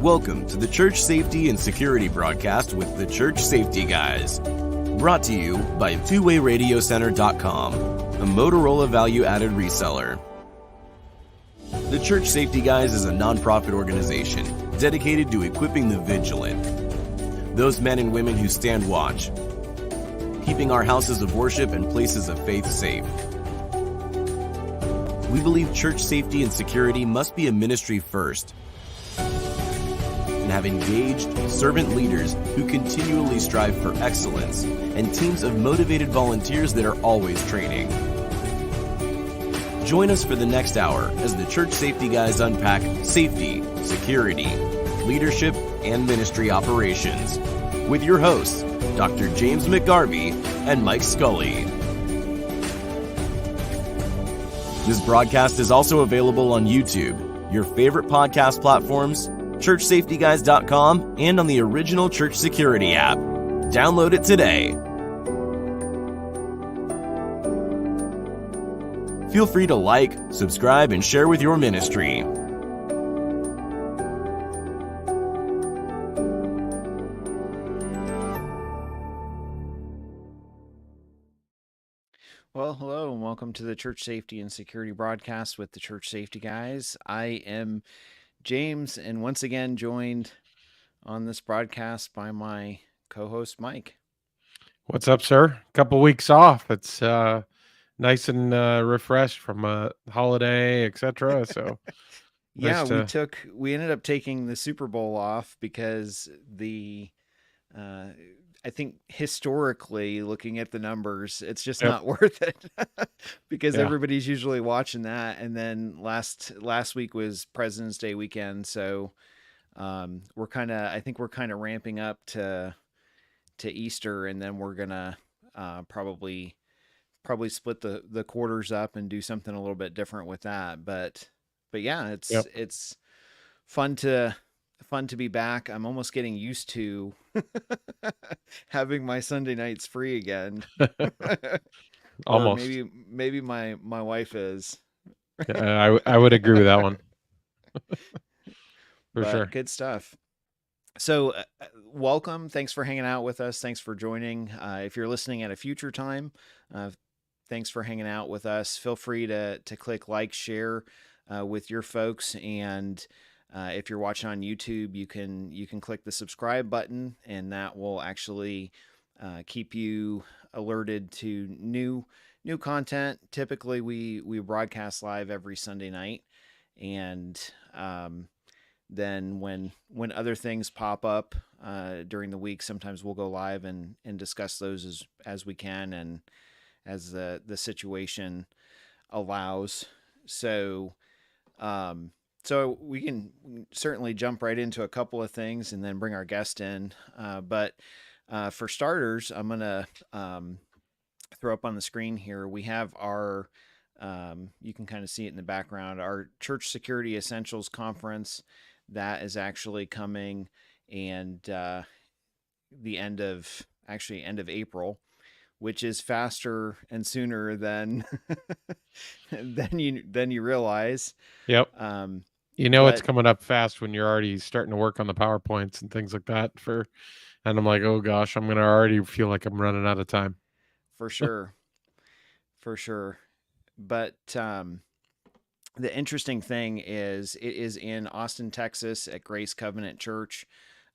Welcome to the Church Safety and Security broadcast with the Church Safety Guys. Brought to you by 𝗃𝗏Radiocenter.com, a Motorola value-added reseller. The Church Safety Guys is a nonprofit organization dedicated to equipping the vigilant, those men and women who stand watch, keeping our houses of worship and places of faith safe. We believe church safety and security must be a ministry first, and have engaged servant leaders who continually strive for excellence and teams of motivated volunteers that are always training. Join us for the next hour as the Church Safety Guys unpack safety, security, leadership, and ministry operations with your hosts, Dr. 𝗧𝗵𝗂𝗿 and Mike Scully. This broadcast is also available on YouTube, your favorite podcast platforms, churchsafetyguys.com, and on the original Church Security app. Download it today. Feel free to like, subscribe, and share with your ministry. Well, hello and welcome to the Church Safety and Security broadcast with the Church Safety Guys. I am James, and once again joined on this broadcast by my co-host Mike. What's up, sir? Couple weeks off. It's nice and refreshed from a holiday, etc. So yeah, nice we ended up taking the Super Bowl off because I think historically, looking at the numbers, it's just not worth it because everybody's usually watching that. And then last week was President's Day weekend, so we're kind of ramping up to Easter, and then we're gonna probably split the quarters up and do something a little bit different with that. But yeah, it's fun to be back. I'm almost getting used to having my Sunday nights free again. Almost. Maybe my wife is. I would agree with that one. For sure. Good stuff. So welcome. Thanks for hanging out with us. Thanks for joining. If you're listening at a future time, thanks for hanging out with us. Feel free to click like, share with your folks, and if you're watching on YouTube, you can click the subscribe button, and that will actually keep you alerted to new content. Typically, we broadcast live every Sunday night, and then when other things pop up during the week, sometimes we'll go live and discuss those as we can and as the situation allows. So we can certainly jump right into a couple of things and then bring our guest in. But for starters, I'm going to throw up on the screen here. We have our, you can kind of see it in the background, our Church Security Essentials Conference that is actually coming, and the end of April, which is faster and sooner than than you realize. Yep. It's coming up fast when you're already starting to work on the PowerPoints and things like that. And I'm like, oh gosh, I'm gonna already feel like I'm running out of time. For sure, for sure. But the interesting thing is, it is in Austin, Texas, at Grace Covenant Church.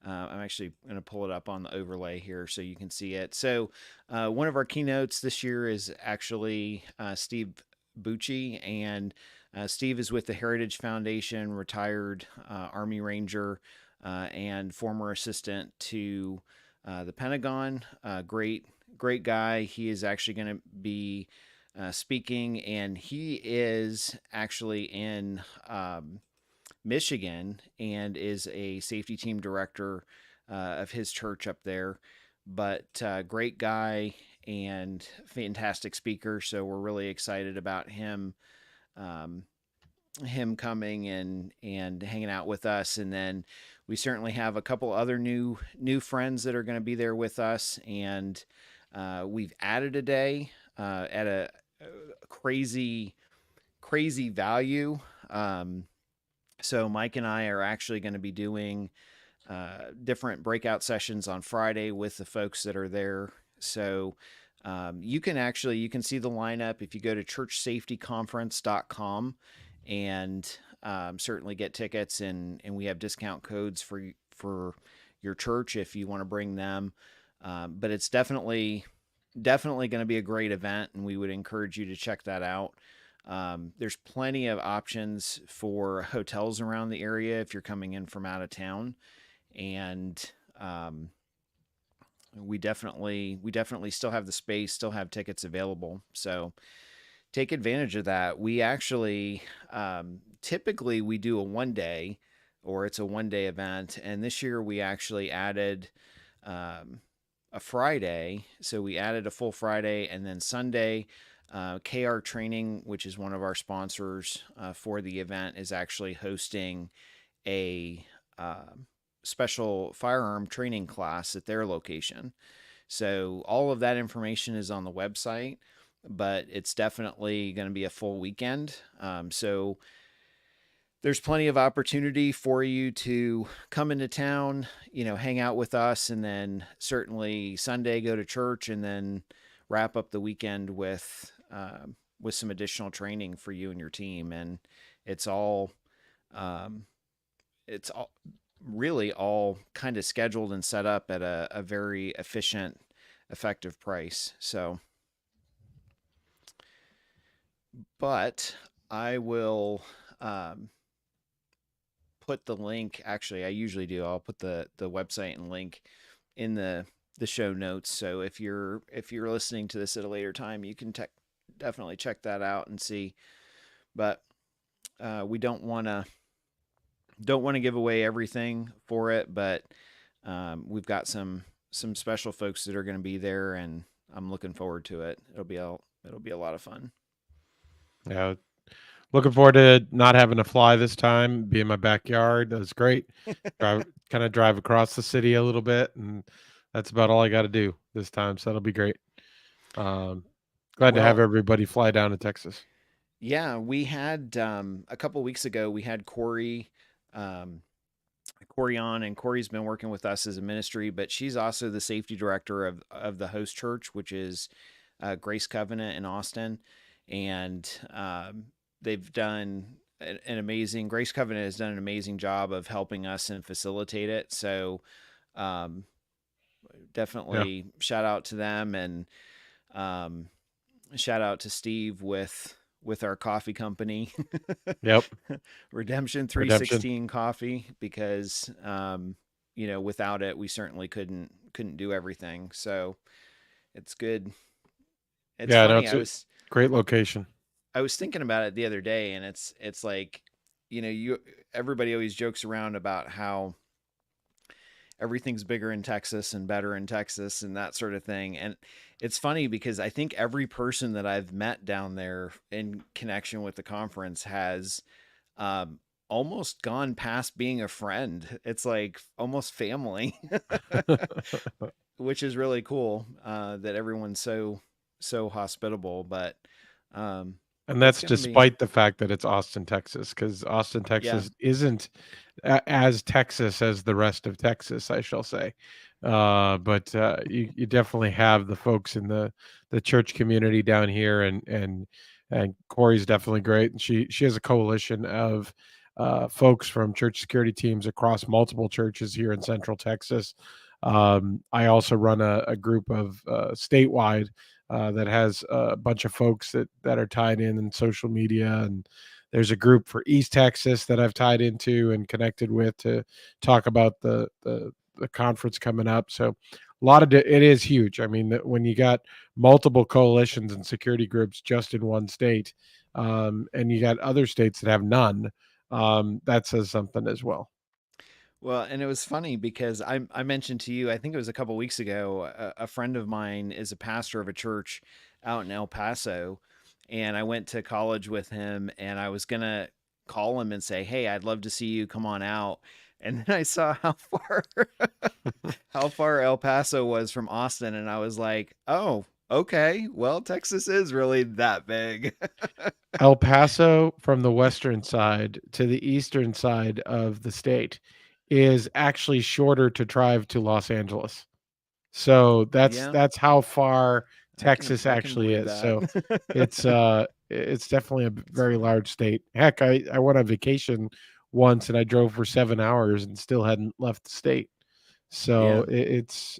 I'm actually going to pull it up on the overlay here so you can see it. So one of our keynotes this year is actually Steve Bucci, and Steve is with the Heritage Foundation, retired Army Ranger, and former assistant to the Pentagon. Great guy. He is actually going to be speaking, and he is actually in Michigan and is a safety team director of his church up there. But great guy and fantastic speaker, so we're really excited about him coming and hanging out with us. And then we certainly have a couple other new friends that are going to be there with us, and we've added a day at a crazy value. So Mike and I are actually going to be doing different breakout sessions on Friday with the folks that are there. So you can see the lineup if you go to 𝗓𝗃𝗃conference.com, and certainly get tickets, and we have discount codes for your church if you want to bring them. But it's definitely going to be a great event, and we would encourage you to check that out. There's plenty of options for hotels around the area if you're coming in from out of town, and we definitely still have the space, still have tickets available. So take advantage of that. We actually typically we do a 1-day, or it's a 1-day event, and this year we actually added a Friday. So we added a full Friday, and then Sunday. KR Training, which is one of our sponsors for the event, is actually hosting a special firearm training class at their location. So all of that information is on the website, but it's definitely going to be a full weekend. So there's plenty of opportunity for you to come into town, hang out with us, and then certainly Sunday go to church, and then wrap up the weekend with some additional training for you and your team. And it's all really all kind of scheduled and set up at a very efficient, effective price. So, but I will put the link. Actually, I usually do. I'll put the website and link in the show notes. So if you're listening to this at a later time, you can definitely check that out and see. But we don't want to give away everything for it, but we've got some special folks that are going to be there, and I'm looking forward to it. It'll be a lot of fun. Yeah. Looking forward to not having to fly this time, be in my backyard. That's great. drive across the city a little bit, and that's about all I got to do this time. So that'll be great. Glad to have everybody fly down to Texas. Yeah, we had a couple weeks ago, we had Corey on, and Corey's been working with us as a ministry, but she's also the safety director of the host church, which is Grace Covenant in Austin. And they've done an amazing, Grace Covenant has done an amazing job of helping us and facilitate it. So definitely shout out to them, and shout out to Steve with our coffee company. Yep. Redemption 316 Coffee, because without it we certainly couldn't do everything. So it's good. It's funny. It's a great location. I was thinking about it the other day, and it's like, everybody always jokes around about how everything's bigger in Texas and better in Texas and that sort of thing. And it's funny because I think every person that I've met down there in connection with the conference has almost gone past being a friend. It's like almost family, which is really cool that everyone's so hospitable. But and that's despite the fact that it's Austin, Texas, because Austin, Texas isn't as Texas as the rest of Texas, I shall say. But you definitely have the folks in the church community down here, and Corey's definitely great. And she has a coalition of folks from church security teams across multiple churches here in Central Texas. I also run a group of statewide that has a bunch of folks that are tied in social media, and there's a group for East Texas that I've tied into and connected with to talk about the conference coming up. So a lot of it is huge. I mean, when you got multiple coalitions and security groups just in one state, and you got other states that have none, that says something as well. Well, and it was funny because I mentioned to you, I think it was a couple weeks ago, a friend of mine is a pastor of a church out in El Paso, and I went to college with him, and I was going to call him and say, hey, I'd love to see you, come on out. And then I saw how far El Paso was from Austin, and I was like, oh, okay, well, Texas is really that big. El Paso from the western side to the eastern side of the state is actually shorter to drive to Los Angeles. So that's how far Texas I can actually believe is. So that. it's definitely a very large state. Heck, I went on vacation once and I drove for 7 hours and still hadn't left the state. So it's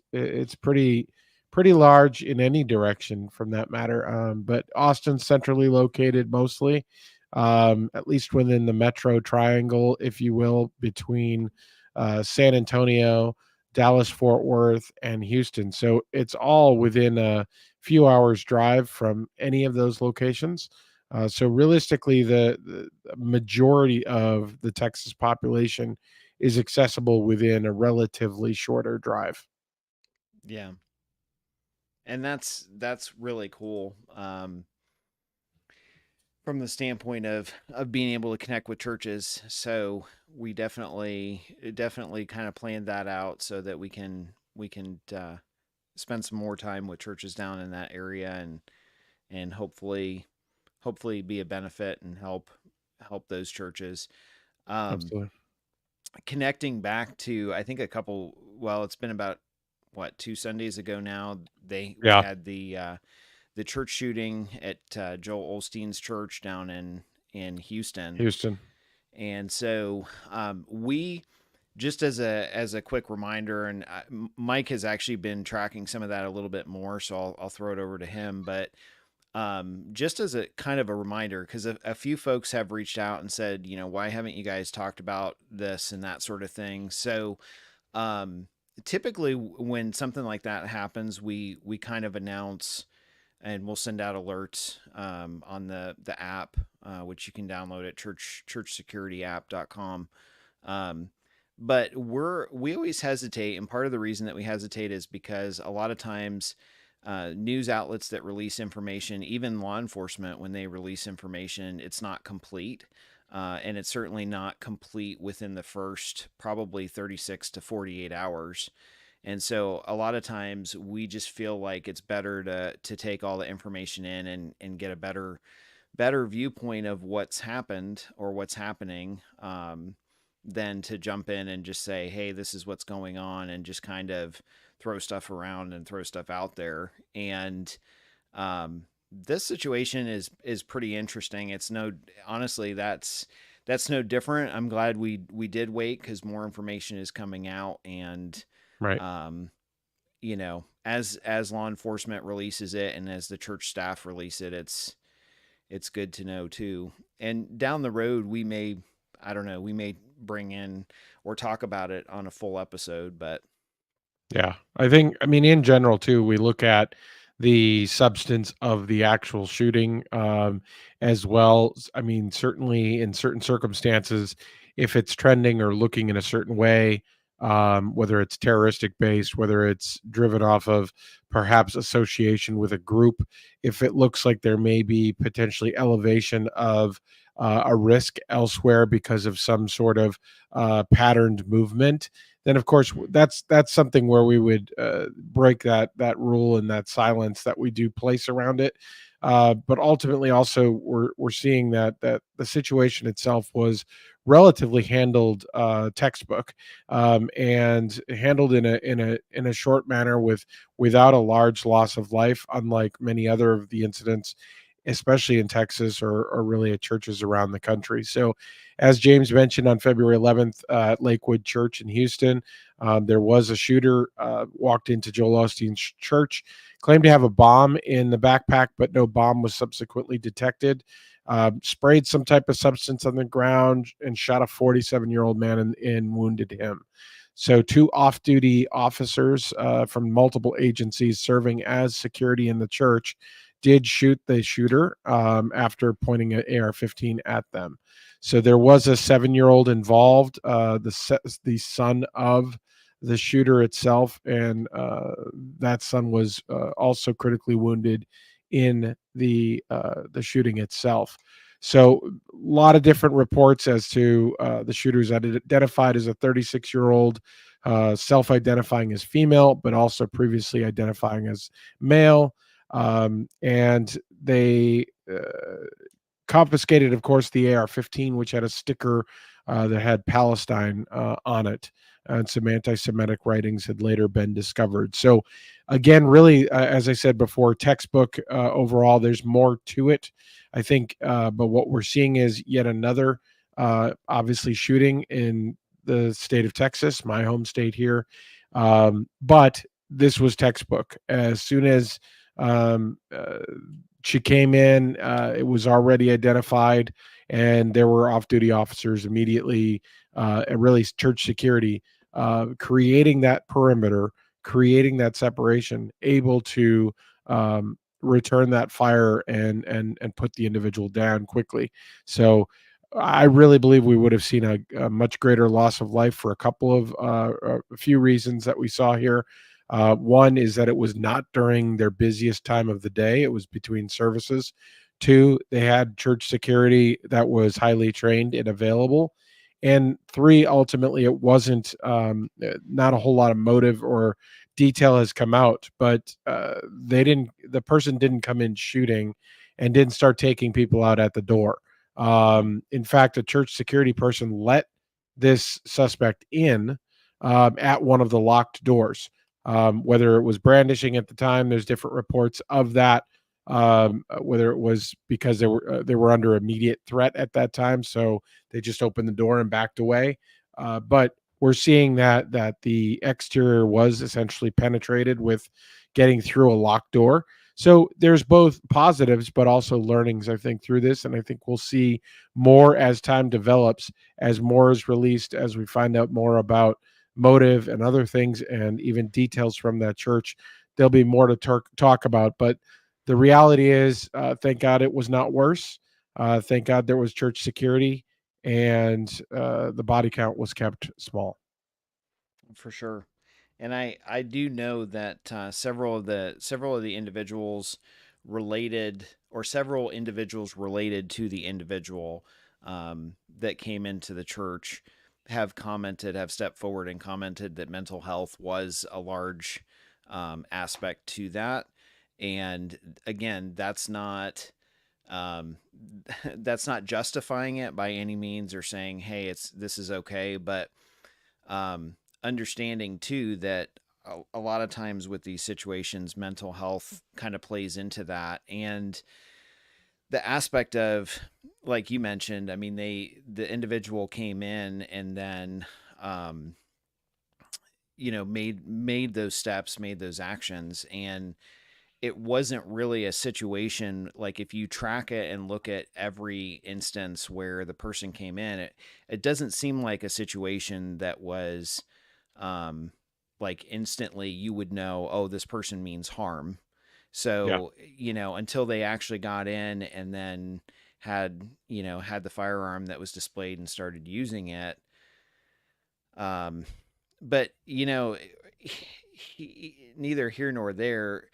pretty large in any direction from that matter. But Austin's centrally located mostly, at least within the metro triangle, if you will, between San Antonio, Dallas, Fort Worth, and Houston. So it's all within a few hours drive from any of those locations. So realistically, the majority of the Texas population is accessible within a relatively shorter drive. Yeah. And that's really cool. From the standpoint of being able to connect with churches. So we definitely kind of planned that out so that we can spend some more time with churches down in that area and hopefully be a benefit and help those churres. Absolutely. Connecting back to, I think it's been about 2 Sundays ago now, we had the church shooting at Joel Osteen's church down in Houston. And so we, just as a quick reminder, and Mike has actually been tracking some of that a little bit more, so I'll throw it over to him. But just as a kind of a reminder, because a few folks have reached out and said, why haven't you guys talked about this and that sort of thing? So typically when something like that happens, we kind of announce, and we'll send out alerts on the app, which you can download at 𝗓𝗓𝒐urityapp.com. But we always hesitate, and part of the reason that we hesitate is because a lot of times news outlets that release information, even law enforcement, when they release information, it's not complete. And it's certainly not complete within the first probably 36 to 48 hours. And so a lot of times we just feel like it's better to take all the information in and get a better viewpoint of what's happened or what's happening, than to jump in and just say, hey, this is what's going on, and just kind of throw stuff around and throw stuff out there. And this situation is pretty interesting. Honestly, that's no different. I'm glad we did wait, because more information is coming out, and right. As law enforcement releases it and as the church staff release it, it's good to know too. And down the road, we may bring in or talk about it on a full episode, but yeah, I mean, in general too, we look at the substance of the actual shooting, as well. I mean, certainly in certain circumstances, if it's trending or looking in a certain way, whether it's terroristic based, whether it's driven off of perhaps association with a group, if it looks like there may be potentially elevation of a risk elsewhere because of some sort of patterned movement, then of course that's something where we would break that rule and that silence that we do place around it. But ultimately, also we're seeing that the situation itself was relatively handled textbook, and handled in a short manner without a large loss of life, unlike many other of the incidents, especially in Texas or really at churches around the country. So, as James mentioned, on February 11th at Lakewood Church in Houston, there was a shooter walked into Joel Osteen's church, claimed to have a bomb in the backpack, but no bomb was subsequently detected. Sprayed some type of substance on the ground and shot a 47-year-old man and wounded him. So 2 off-duty officers from multiple agencies serving as security in the church did shoot the shooter after pointing an AR-15 at them. So there was a 7-year-old involved, the son of the shooter itself, and that son was also critically wounded in the shooting itself. So a lot of different reports as to the shooters identified as a 36-year-old, self-identifying as female, but also previously identifying as male. And they confiscated, of course, the AR-15, which had a sticker that had Palestine on it, and some anti-Semitic writings had later been discovered. So again, really, as I said before, textbook overall. There's more to it, I think, but what we're seeing is yet another obviously shooting in the state of Texas, my home state here. But this was textbook. As soon as she came in, it was already identified, and there were off-duty officers immediately, and really church security, creating that perimeter, creating that separation, able to return that fire and put the individual down quickly. So I really believe we would have seen a much greater loss of life for a couple of a few reasons that we saw here. One is that it was not during their busiest time of the day. It was between services. Two, they had church security that was highly trained and available. And three, ultimately, it wasn't not a whole lot of motive or detail has come out, but the person didn't come in shooting and didn't start taking people out at the door. In fact, a church security person let this suspect in at one of the locked doors. Whether it was brandishing at the time, there's different reports of that. Whether it was because they were under immediate threat at that time, so they just opened the door and backed away. But we're seeing that the exterior was essentially penetrated with getting through a locked door. So there's both positives, but also learnings, I think, through this. And I think we'll see more as time develops, as more is released, as we find out more about motive and other things, and even details from that church. There'll be more to talk about. But the reality is, thank God it was not worse. Thank God there was church security, and the body count was kept small. For sure. And I do know that several of the individuals related, or several individuals related to the individual that came into the church have stepped forward and commented that mental health was a large aspect to that. And again, that's not justifying it by any means or saying, hey, this is okay, but understanding too that a lot of times with these situations, mental health kind of plays into that. And the aspect of, like you mentioned, I mean, the individual came in and then, made those steps, made those actions. And it wasn't really a situation, like if you track it and look at every instance where the person came in, it doesn't seem like a situation that was, like instantly you would know, oh, this person means harm. So, until they actually got in and then had the firearm that was displayed and started using it. But, neither here nor there.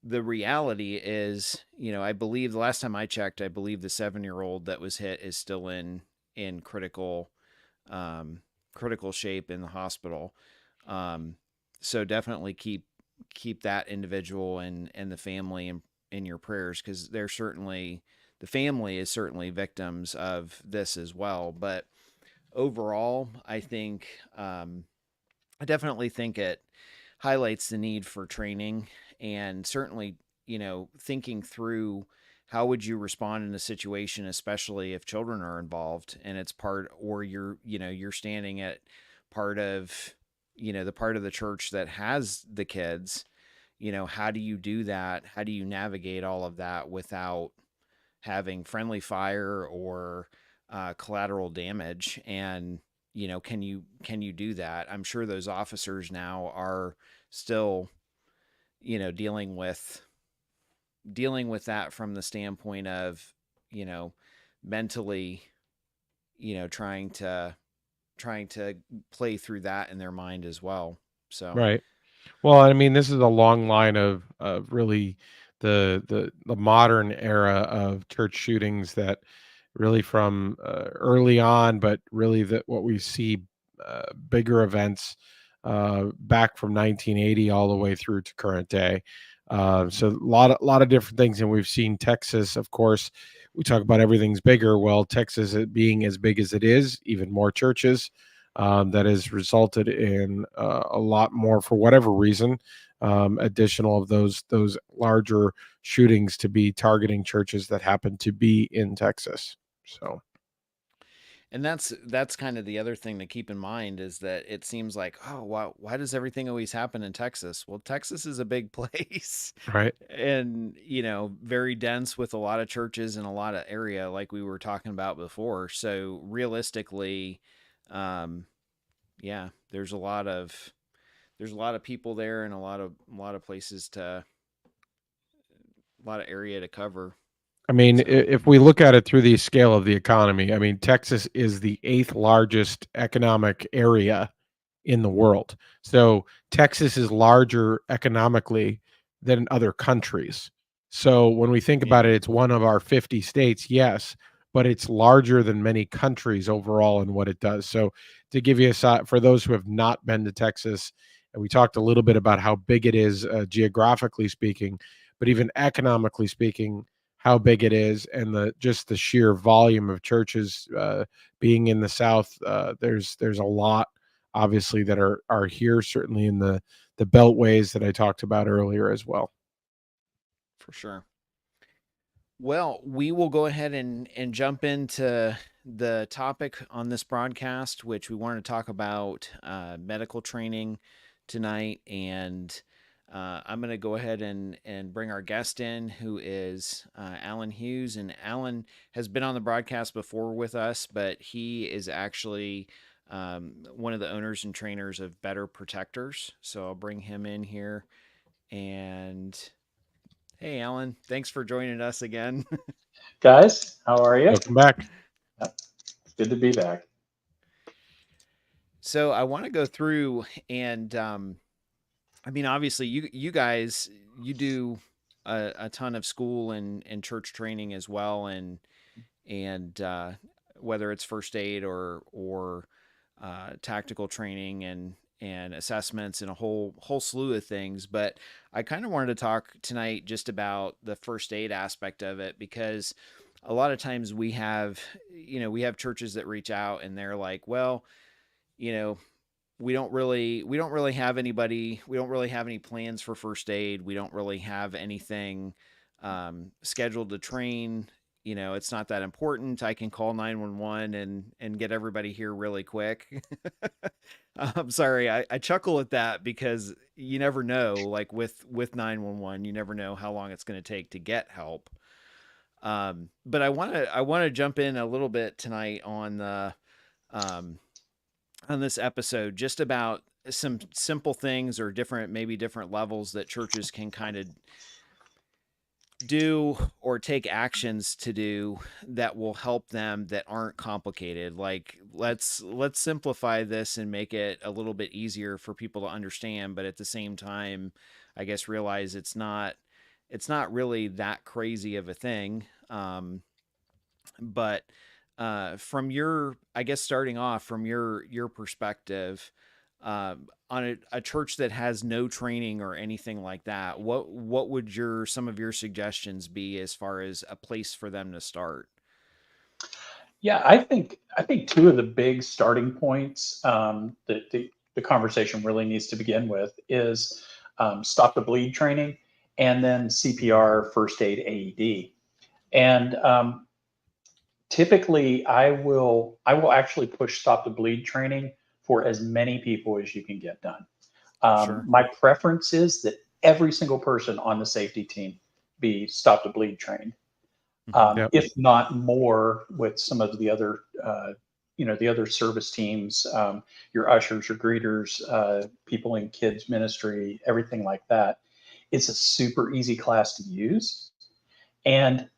The reality is, I believe the last time I checked, I believe the 7-year-old that was hit is still in critical shape in the hospital. So definitely keep that individual and the family in your prayers, because the family is certainly victims of this as well. But overall, I think, I definitely think it highlights the need for training, and certainly, thinking through how would you respond in a situation, especially if children are involved and it's or you're standing at part of, the part of the church that has the kids. How do you do that? How do you navigate all of that without having friendly fire or collateral damage? And, can you do that? I'm sure those officers now are still, dealing with that from the standpoint of, mentally, trying to play through that in their mind as well. So, right. Well, I mean, this is a long line of really the modern era of church shootings that really from early on, but really what we see bigger events back from 1980 all the way through to current day. So a lot of different things. And we've seen Texas, of course, we talk about everything's bigger. Well, Texas being as big as it is, even more churches, that has resulted in a lot more, for whatever reason, additional of those larger shootings to be targeting churches that happen to be in Texas. So. And that's kind of the other thing to keep in mind, is that it seems like, oh, why does everything always happen in Texas? Well, Texas is a big place, right? And, very dense with a lot of churches and a lot of area, like we were talking about before. So realistically, yeah, there's a lot of people there, and a lot of places a lot of area to cover. I mean, if we look at it through the scale of the economy, I mean, Texas is the 8th largest economic area in the world. So Texas is larger economically than other countries. So when we think about it, it's one of our 50 states, yes, but it's larger than many countries overall in what it does. So to give you for those who have not been to Texas, and we talked a little bit about how big it is geographically speaking, but even economically speaking, how big it is, and just the sheer volume of churches being in the South. There's a lot, obviously, that are here, certainly in the beltways that I talked about earlier as well. For sure. Well, we will go ahead and jump into the topic on this broadcast, which we want to talk about medical training tonight. And I'm going to go ahead and bring our guest in, who is Alan Hughes. And Alan has been on the broadcast before with us, but he is actually one of the owners and trainers of Better Protectors. So I'll bring him in here. And hey, Alan, thanks for joining us again. Guys, how are you? Welcome back. It's good to be back. So I want to go through and, I mean, obviously you guys, you do a ton of school and church training as well. And whether it's first aid or tactical training and assessments and a whole slew of things. But I kind of wanted to talk tonight just about the first aid aspect of it, because a lot of times we have churches that reach out and they're like, well, we don't really have anybody. We don't really have any plans for first aid. We don't really have anything scheduled to train. It's not that important. I can call 911 and get everybody here really quick. I'm sorry. I chuckle at that because you never know, like with 911, you never know how long it's going to take to get help. But I want to jump in a little bit tonight on this episode, just about some simple things or maybe different levels that churches can kind of do or take actions to do that will help them, that aren't complicated. Like let's simplify this and make it a little bit easier for people to understand, but at the same time, I guess realize it's not really that crazy of a thing. But from your, I guess, starting off from your perspective, on a church that has no training or anything like that, what would some of your suggestions be as far as a place for them to start? Yeah, I think two of the big starting points that the conversation really needs to begin with is stop the bleed training, and then CPR, first aid, AED. And typically I will actually push stop the bleed training for as many people as you can get done. Sure. My preference is that every single person on the safety team be stop the bleed trained. Yep. If not more, with some of the other, the other service teams, your ushers, your greeters, people in kids ministry, everything like that. It's a super easy class to use. And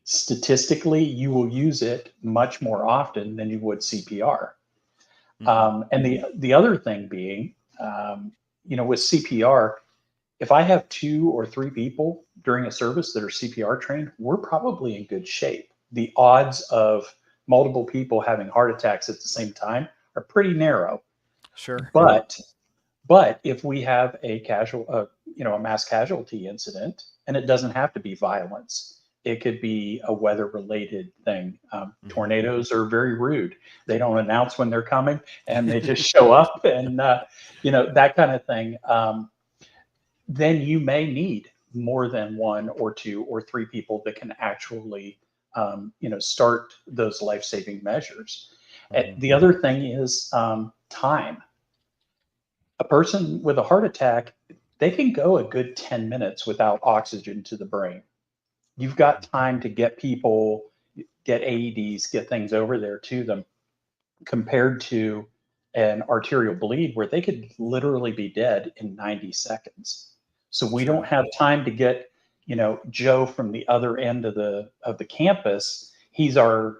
statistically, you will use it much more often than you would CPR. And the other thing being, with CPR, if I have 2 or 3 people during a service that are CPR trained, we're probably in good shape. The odds of multiple people having heart attacks at the same time are pretty narrow. Sure. But But if we have a a mass casualty incident, and it doesn't have to be violence, it could be a weather-related thing. Tornadoes are very rude. They don't announce when they're coming, and they just show up, and that kind of thing. Then you may need more than one or two or three people that can actually, start those life-saving measures. The other thing is time. A person with a heart attack, they can go a good 10 minutes without oxygen to the brain. You've got time to get people, get AEDs, get things over there to them, compared to an arterial bleed where they could literally be dead in 90 seconds. So we don't have time to get, Joe from the other end of the campus. He's our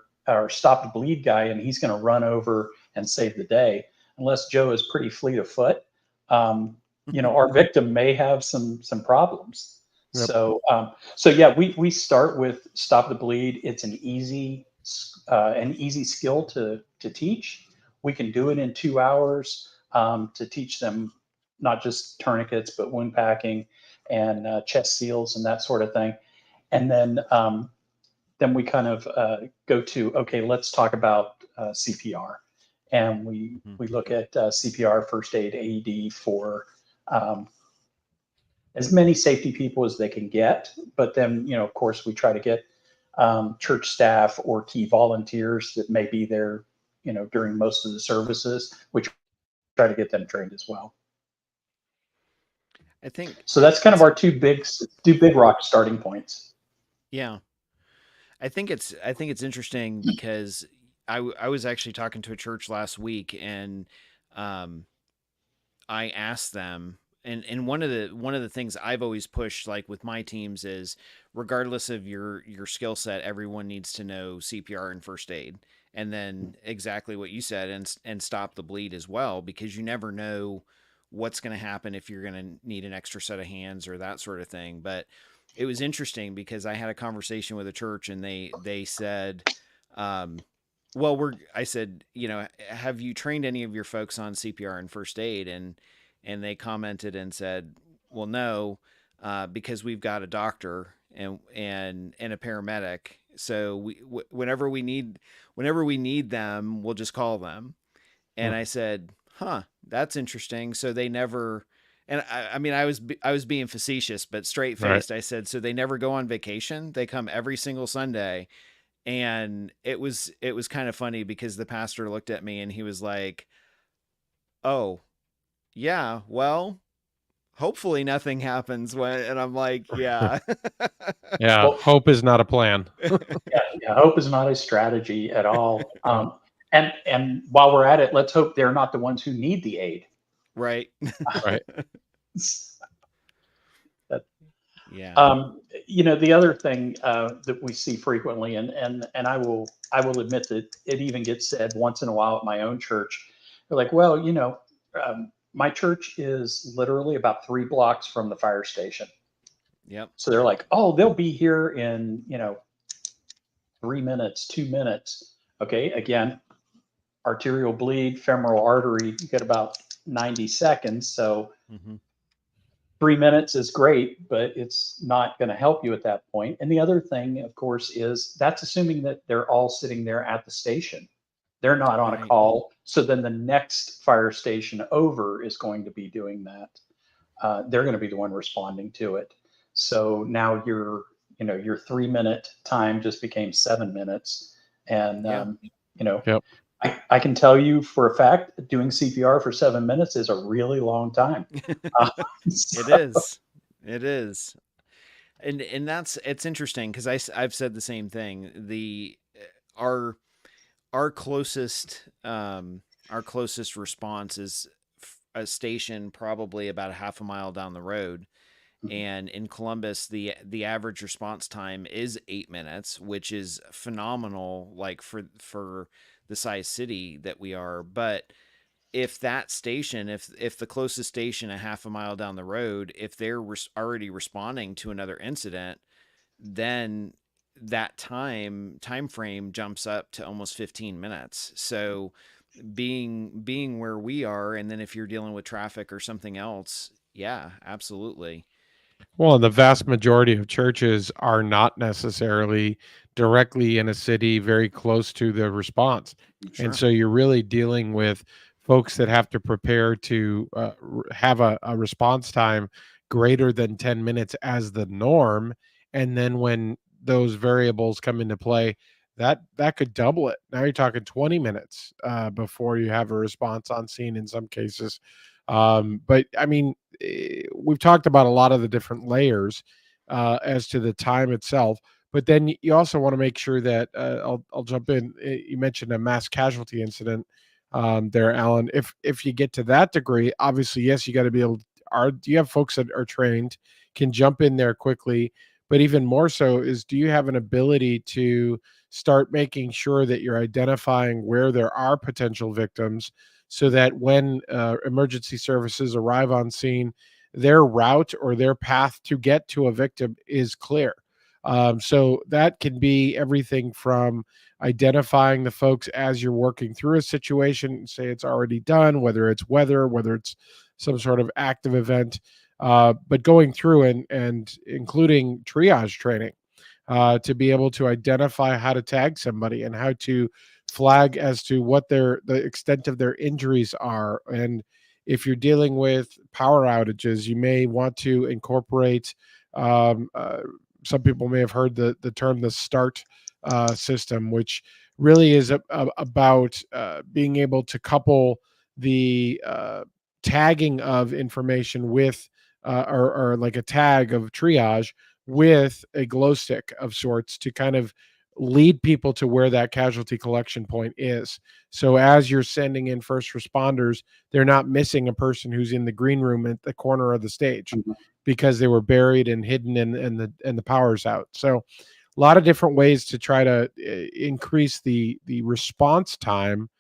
stop the bleed guy, and he's going to run over and save the day. Unless Joe is pretty fleet of foot, our victim may have some problems. Yep. So yeah, we start with stop the bleed. It's an easy skill to teach. We can do it in 2 hours to teach them not just tourniquets, but wound packing and chest seals and that sort of thing. And then we kind of go to, okay, let's talk about CPR. And we look at CPR, first aid, AED for as many safety people as they can get. But then, of course, we try to get church staff or key volunteers that may be there, during most of the services, which try to get them trained as well. I think so. That's kind of our two big rock starting points. Yeah, I think it's interesting because I was actually talking to a church last week, and I asked them, and one of the things I've always pushed, like with my teams, is regardless of your skill set, everyone needs to know CPR and first aid, and then exactly what you said, and stop the bleed as well, because you never know what's going to happen if you're going to need an extra set of hands or that sort of thing. But it was interesting because I had a conversation with a church, and they said, I said, have you trained any of your folks on CPR and first aid? And they commented and said, well, no, because we've got a doctor and a paramedic. So whenever we need them, we'll just call them. And I said, that's interesting. So they never, and I mean, I was being facetious, but straight faced. Right. I said, so they never go on vacation. They come every single Sunday. And it was kind of funny because the pastor looked at me and he was like, oh yeah, well, hopefully nothing happens and I'm like, yeah. Yeah. Well, hope is not a plan. yeah. Hope is not a strategy at all. And while we're at it, let's hope they're not the ones who need the aid. Right. Right. Yeah. The other thing that we see frequently, and I will admit that it even gets said once in a while at my own church. They're like, well, my church is literally about 3 blocks from the fire station. Yep. So they're like, oh, they'll be here in 3 minutes, 2 minutes. Okay, again, arterial bleed, femoral artery, you get about 90 seconds. So 3 minutes is great, but it's not going to help you at that point. And the other thing, of course, is that's assuming that they're all sitting there at the station. They're not on a call. So then the next fire station over is going to be doing that. They're going to be the one responding to it. So now your 3 minute time just became 7 minutes. And, Yep. I can tell you for a fact that doing CPR for 7 minutes is a really long time. It is. And it's interesting because I've said the same thing. Our closest response is a station probably about a half a mile down the road. And in Columbus, the average response time is 8 minutes, which is phenomenal, like for the size city that we are. But if that station, if the closest station a half a mile down the road, if they're already responding to another incident, then that time frame jumps up to almost 15 minutes. So being where we are, and then if you're dealing with traffic or something else, yeah, absolutely. Well, the vast majority of churches are not necessarily directly in a city very close to the response. Sure. And so you're really dealing with folks that have to prepare to have a response time greater than 10 minutes as the norm. And then when those variables come into play, that could double it. Now you're talking 20 minutes before you have a response on scene in some cases. But I mean, we've talked about a lot of the different layers as to the time itself, but then you also want to make sure that I'll jump in. You mentioned a mass casualty incident there, Alan. If you get to that degree, obviously, yes, you got to be able. Do you have folks that are trained, can jump in there quickly? But even more so is, do you have an ability to start making sure that you're identifying where there are potential victims, so that when emergency services arrive on scene, their route or their path to get to a victim is clear. So that can be everything from identifying the folks as you're working through a situation, say it's already done, whether it's weather, whether it's some sort of active event, but going through and including triage training to be able to identify how to tag somebody and how to flag as to what the extent of their injuries are. And if you're dealing with power outages, you may want to incorporate, some people may have heard the term, the START system, which really is about being able to couple the tagging of information with, or like a tag of triage with a glow stick of sorts to kind of lead people to where that casualty collection point is. So as you're sending in first responders, they're not missing a person who's in the green room at the corner of the stage because they were buried and hidden and the power's out. So a lot of different ways to try to increase the response time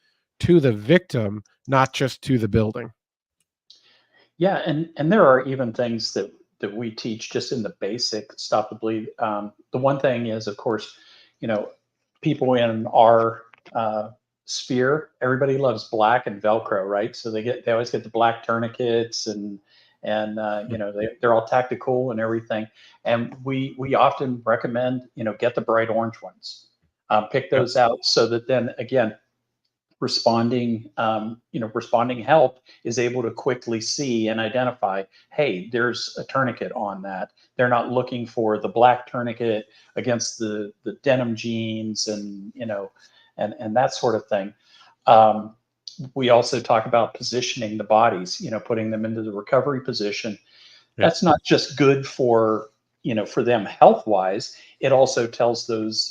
to the victim, not just to the building. Yeah, and there are even things that we teach just in the basic stop the bleed. The one thing is, of course, people in our sphere, everybody loves black and Velcro, right? So they always get the black tourniquets and they're all tactical and everything. And we often recommend, get the bright orange ones, pick those out, so that then again, responding help is able to quickly see and identify, hey, there's a tourniquet on that. They're not looking for the black tourniquet against the denim jeans and that sort of thing. We also talk about positioning the bodies, putting them into the recovery position. That's not just good for them health wise. It also tells those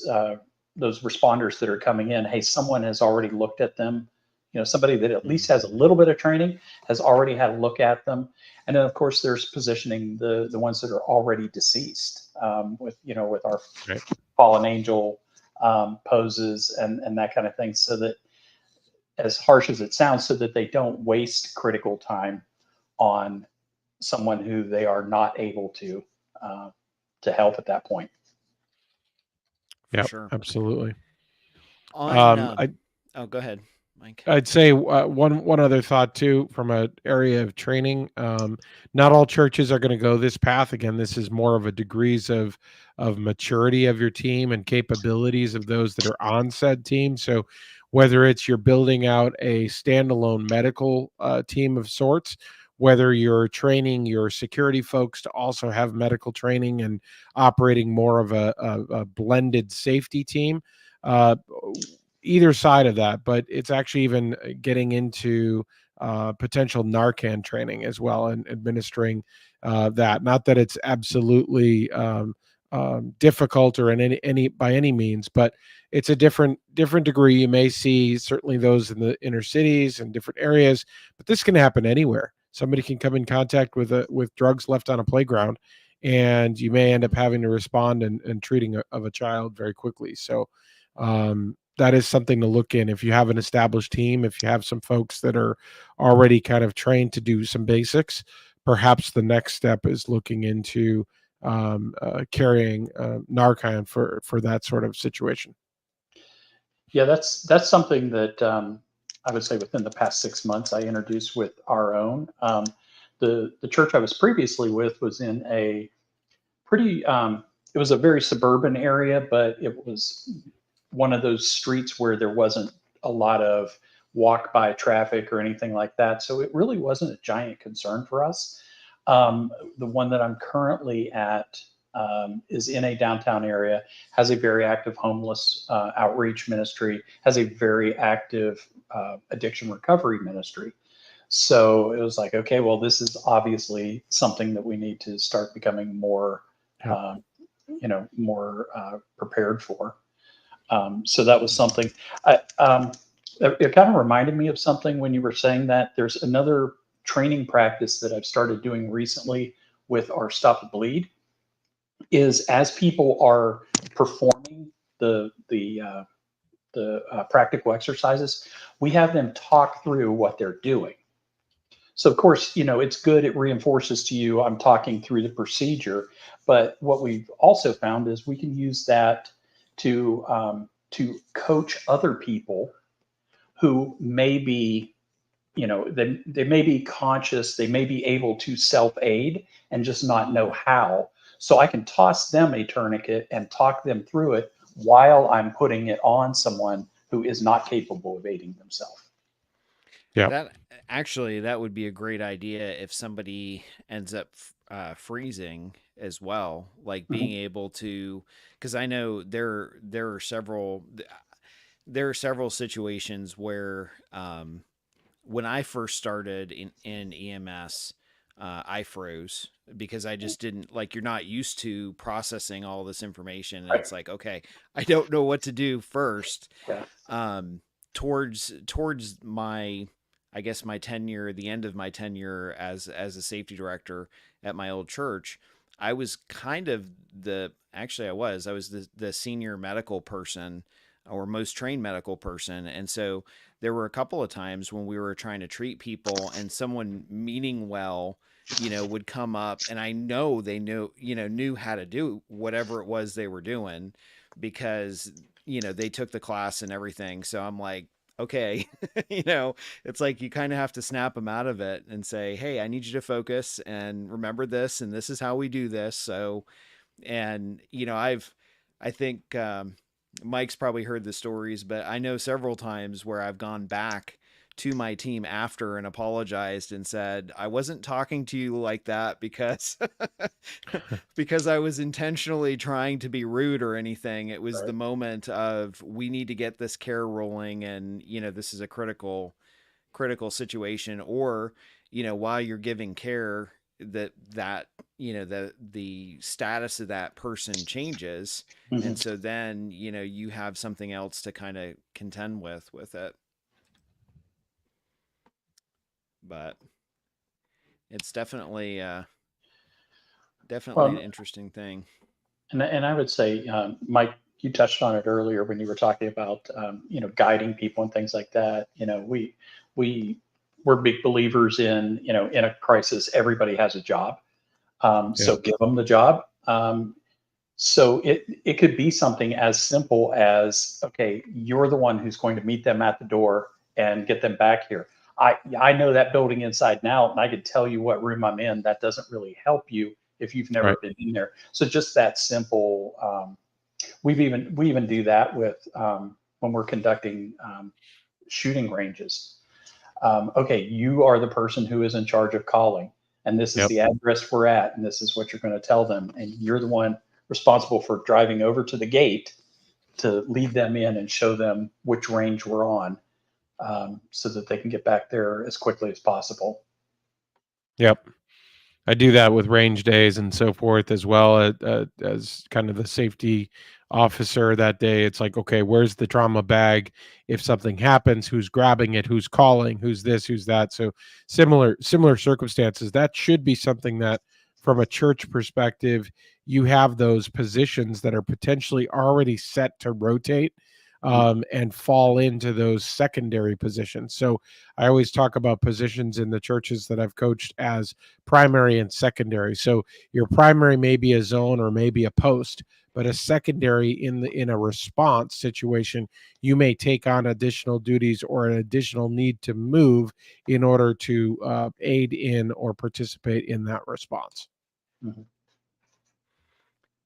responders that are coming in, hey, someone has already looked at them. Somebody that at least has a little bit of training has already had a look at them. And then of course there's positioning the ones that are already deceased, with our fallen angel poses and that kind of thing, so that, as harsh as it sounds, so that they don't waste critical time on someone who they are not able to help at that point. Yeah, sure. Absolutely. Go ahead, Mike. I'd say one other thought too, from an area of training. Not all churches are going to go this path. Again, this is more of a degrees of maturity of your team and capabilities of those that are on said team. So whether it's you're building out a standalone medical team of sorts, whether you're training your security folks to also have medical training and operating more of a blended safety team, either side of that, but it's actually even getting into potential Narcan training as well and administering that. Not that it's absolutely difficult or in any by any means, but it's a different degree. You may see certainly those in the inner cities and different areas, but this can happen anywhere. Somebody can come in contact with drugs left on a playground, and you may end up having to respond and treating of a child very quickly. So that is something to look in. If you have an established team, if you have some folks that are already kind of trained to do some basics, perhaps the next step is looking into carrying Narcan for that sort of situation. Yeah, that's something that I would say within the past 6 months, I introduced with our own. The church I was previously with was in a pretty, it was a very suburban area, but it was one of those streets where there wasn't a lot of walk by traffic or anything like that. So it really wasn't a giant concern for us. The one that I'm currently at is in a downtown area, has a very active homeless outreach ministry, has a very active addiction recovery ministry. So it was like, okay, well, this is obviously something that we need to start becoming more, more prepared for. So that was something. It kind of reminded me of something when you were saying that. There's another training practice that I've started doing recently with our 𝗧𝗵𝗂𝗖𝗵𝗂𝗍 is as people are performing the practical exercises, we have them talk through what they're doing. So of course, it's good. It reinforces to you, I'm talking through the procedure. But what we've also found is we can use that to coach other people who may be, they may be conscious, they may be able to self-aid and just not know how. So I can toss them a tourniquet and talk them through it while I'm putting it on someone who is not capable of aiding themselves. Yeah. That would be a great idea if somebody ends up freezing as well, like being able to, because I know there are several situations where when I first started in EMS, I froze because I just didn't, like, you're not used to processing all this information. And it's like, okay, I don't know what to do first. Towards my, I guess my tenure, the end of my tenure as a safety director at my old church, I was kind of I was the senior medical person or most trained medical person. And so there were a couple of times when we were trying to treat people and someone meaning well, would come up, and I know they knew how to do whatever it was they were doing because, they took the class and everything. So I'm like, okay, it's like you kind of have to snap them out of it and say, hey, I need you to focus and remember this, and this is how we do this. So, and, I think Mike's probably heard the stories, but I know several times where I've gone back to my team after and apologized and said, I wasn't talking to you like that because I was intentionally trying to be rude or anything. It was the moment of, we need to get this care rolling, and this is a critical situation. Or while you're giving care, that the status of that person changes, and so then you have something else to kind of contend with it. But it's definitely an interesting thing. And I would say, Mike, you touched on it earlier when you were talking about guiding people and things like that. We're big believers in in a crisis, everybody has a job, so give them the job. So it could be something as simple as, okay, you're the one who's going to meet them at the door and get them back here. I know that building inside and out, and I could tell you what room I'm in. That doesn't really help you if you've never been in there. So just that simple. We even do that with when we're conducting shooting ranges. Okay, you are the person who is in charge of calling, and this is the address we're at, and this is what you're going to tell them, and you're the one responsible for driving over to the gate to lead them in and show them which range we're on. So that they can get back there as quickly as possible. Yep. I do that with range days and so forth as well, as kind of the safety officer that day. It's like, okay, where's the trauma bag? If something happens, who's grabbing it? Who's calling? Who's this? Who's that? So similar circumstances. That should be something that, from a church perspective, you have those positions that are potentially already set to rotate. and fall into those secondary positions. So I always talk about positions in the churches that I've coached as primary and secondary. So your primary may be a zone or maybe a post, but a secondary in a response situation, you may take on additional duties or an additional need to move in order to aid in or participate in that response. Mm-hmm.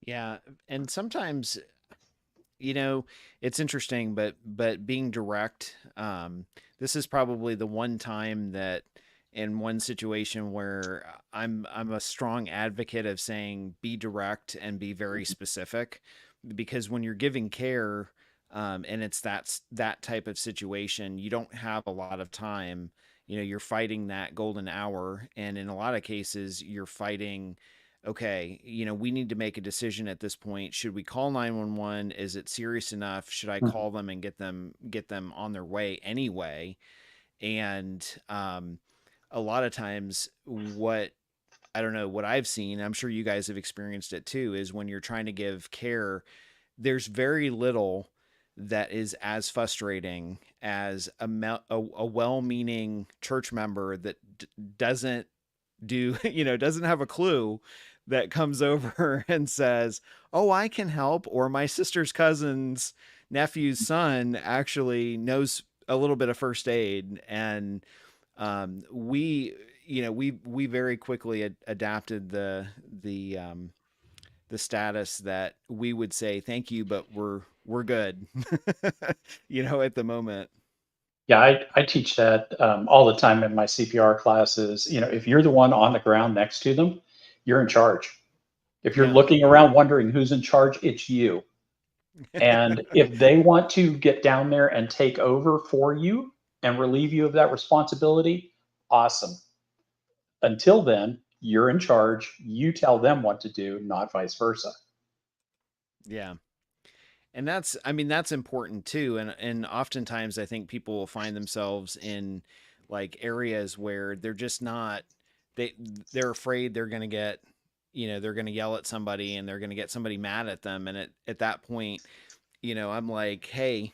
Yeah, and sometimes, it's interesting, but being direct, this is probably the one time that in one situation where I'm a strong advocate of saying be direct and be very specific, because when you're giving care, and it's that type of situation, you don't have a lot of time. You're fighting that golden hour, and in a lot of cases, you're fighting. Okay, we need to make a decision at this point. Should we call 911? Is it serious enough? Should I call them and get them on their way anyway? And a lot of times what I've seen, I'm sure you guys have experienced it too, is when you're trying to give care, there's very little that is as frustrating as a well-meaning church member that doesn't have a clue, that comes over and says, "Oh, I can help," or my sister's cousin's nephew's son actually knows a little bit of first aid. And we very quickly adapted the status that we would say thank you, but we're good, at the moment. Yeah, I teach that all the time in my CPR classes. If you're the one on the ground next to them, you're in charge. If you're looking around wondering who's in charge, it's you. And if they want to get down there and take over for you and relieve you of that responsibility, awesome. Until then, you're in charge. You tell them what to do, not vice versa. Yeah. And that's important too. And oftentimes I think people will find themselves in like areas where they're just not, they're afraid they're going to get, they're going to yell at somebody and they're going to get somebody mad at them. And at that point, I'm like, hey,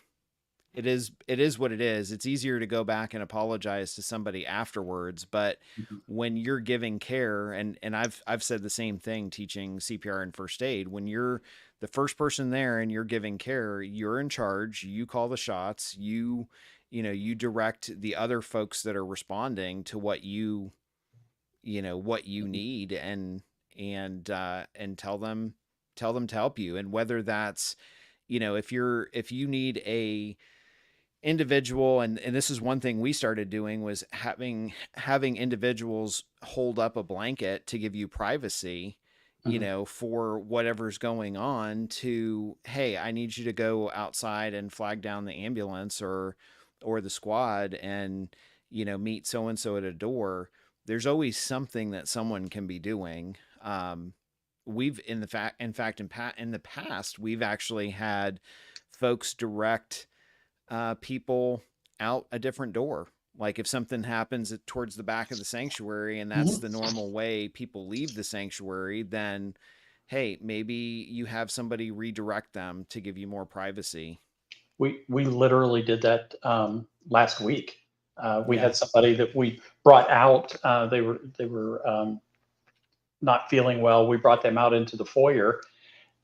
it is what it is. It's easier to go back and apologize to somebody afterwards. But when you're giving care, and I've said the same thing teaching CPR and first aid, when you're the first person there and you're giving care, you're in charge, you call the shots, you direct the other folks that are responding to what you need, and tell them to help you. And whether that's, if you need a individual, and this is one thing we started doing, was having individuals hold up a blanket to give you privacy, for whatever's going on, to, hey, I need you to go outside and flag down the ambulance or the squad and, meet so-and-so at a door. There's always something that someone can be doing. We've in the past, we've actually had folks direct people out a different door. Like if something happens towards the back of the sanctuary and that's the normal way people leave the sanctuary, then, hey, maybe you have somebody redirect them to give you more privacy. We literally did that last week. We had somebody that we brought out. They were not feeling well. We brought them out into the foyer,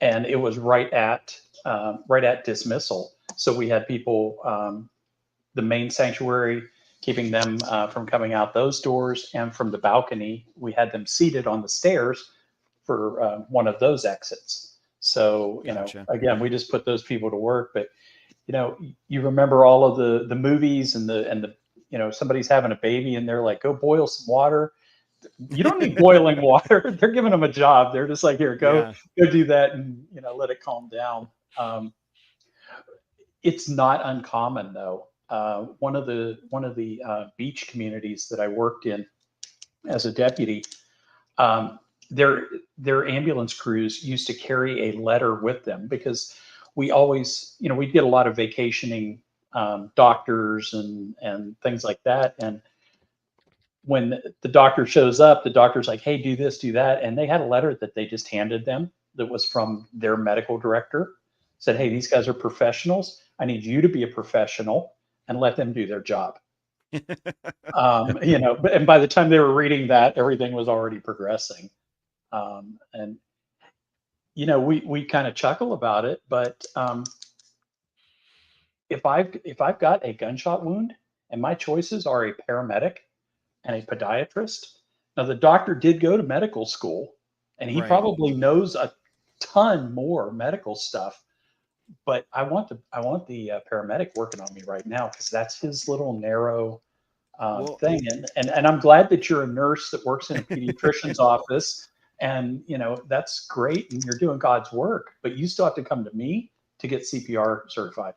and it was right at dismissal. So we had people, the main sanctuary, keeping them from coming out those doors, and from the balcony, we had them seated on the stairs for one of those exits. So, again, we just put those people to work. But, you remember all of the movies and the somebody's having a baby and they're like, go boil some water. You don't need boiling water. They're giving them a job. They're just like, here, go do that, and let it calm down. It's not uncommon though. One of the beach communities that I worked in as a deputy, their ambulance crews used to carry a letter with them, because we always, we'd get a lot of vacationing doctors and things like that. And when the doctor shows up, the doctor's like, hey, do this, do that. And they had a letter that they just handed them that was from their medical director. Said, hey, these guys are professionals. I need you to be a professional and let them do their job. And by the time they were reading that, everything was already progressing. And we kind of chuckle about it, but if I've got a gunshot wound and my choices are a paramedic and a podiatrist, now the doctor did go to medical school and he probably knows a ton more medical stuff, but I want the paramedic working on me right now because that's his little narrow thing. And I'm glad that you're a nurse that works in a pediatrician's office, and that's great and you're doing God's work, but you still have to come to me to get CPR certified.